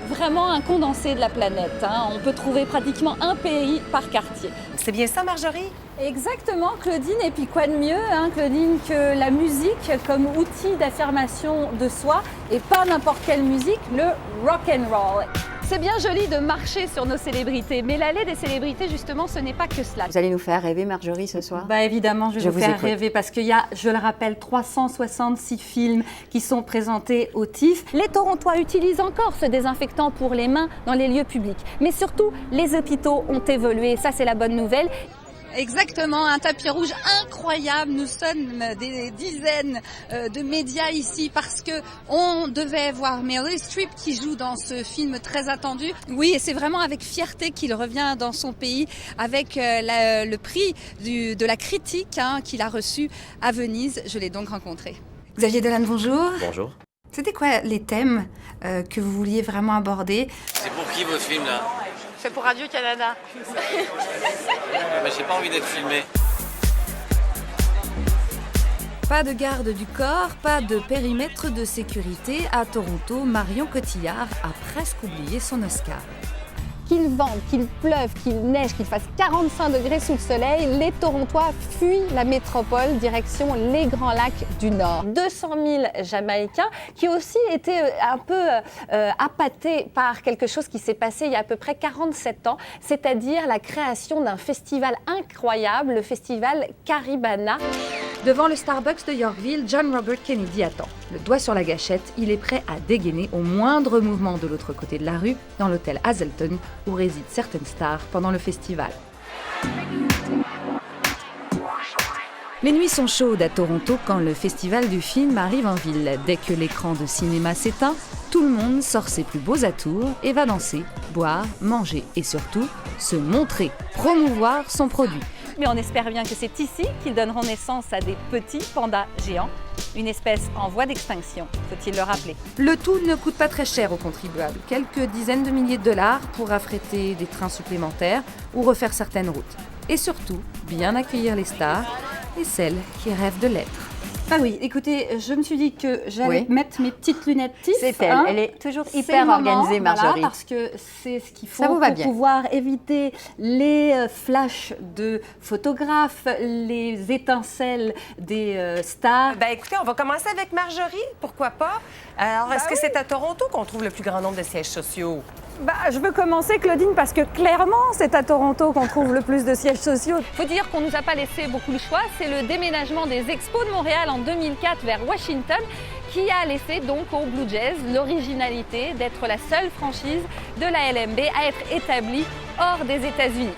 vraiment un condensé de la planète, hein. On peut trouver pratiquement un pays par quartier. C'est bien ça, Marjorie? Exactement, Claudine. Et puis quoi de mieux, hein, Claudine, que la musique comme outil d'affirmation de soi, et pas n'importe quelle musique, le rock and roll. C'est bien joli de marcher sur nos célébrités, mais l'allée des célébrités, justement, ce n'est pas que cela. Vous allez nous faire rêver, Marjorie, ce soir? Bah évidemment, je vais vous faire écoute. rêver parce qu'il y a, je le rappelle, 366 films qui sont présentés au TIFF. Les Torontois utilisent encore ce désinfectant pour les mains dans les lieux publics. Mais surtout, les hôpitaux ont évolué, ça c'est la bonne nouvelle. Exactement, un tapis rouge incroyable. Nous sommes des dizaines de médias ici parce que on devait voir Meryl Streep qui joue dans ce film très attendu. Oui, et c'est vraiment avec fierté qu'il revient dans son pays avec le prix de la critique, hein, qu'il a reçu à Venise. Je l'ai donc rencontré. Xavier Dolan, bonjour. Bonjour. C'était quoi les thèmes que vous vouliez vraiment aborder? C'est pour qui votre film là? C'est pour Radio-Canada. Mais j'ai pas envie d'être filmé. Pas de garde du corps, pas de périmètre de sécurité. À Toronto, Marion Cotillard a presque oublié son Oscar. Qu'il vente, qu'il pleuve, qu'il neige, qu'il fasse 45 degrés sous le soleil, les Torontois fuient la métropole direction les Grands Lacs du Nord. 200 000 Jamaïcains qui ont aussi été un peu appâtés par quelque chose qui s'est passé il y a à peu près 47 ans, c'est-à-dire la création d'un festival incroyable, le festival Caribana. Devant le Starbucks de Yorkville, John Robert Kennedy attend. Le doigt sur la gâchette, il est prêt à dégainer au moindre mouvement de l'autre côté de la rue, dans l'hôtel Hazelton, où résident certaines stars pendant le festival. Les nuits sont chaudes à Toronto quand le festival du film arrive en ville. Dès que l'écran de cinéma s'éteint, tout le monde sort ses plus beaux atours et va danser, boire, manger et surtout se montrer, promouvoir son produit. Mais on espère bien que c'est ici qu'ils donneront naissance à des petits pandas géants, une espèce en voie d'extinction, faut-il le rappeler. Le tout ne coûte pas très cher aux contribuables, quelques dizaines de milliers de dollars pour affréter des trains supplémentaires ou refaire certaines routes. Et surtout, bien accueillir les stars et celles qui rêvent de l'être. Ah oui, écoutez, je me suis dit que j'allais mettre mes petites lunettes TIFF. C'est elle, hein. elle est toujours C'est hyper le moment, organisée, Marjorie. Voilà, parce que c'est ce qu'il faut Ça vous va pour bien. pouvoir éviter les flashs de photographes, les étincelles des stars. Ben écoutez, on va commencer avec Marjorie, pourquoi pas? Alors, est-ce que c'est à Toronto qu'on trouve le plus grand nombre de sièges sociaux? Bah, je veux commencer, Claudine, parce que clairement, c'est à Toronto qu'on trouve le plus de sièges sociaux. Faut dire qu'on nous a pas laissé beaucoup le choix. C'est le déménagement des Expos de Montréal en 2004 vers Washington qui a laissé donc aux Blue Jays l'originalité d'être la seule franchise de la LNB à être établie hors des États-Unis.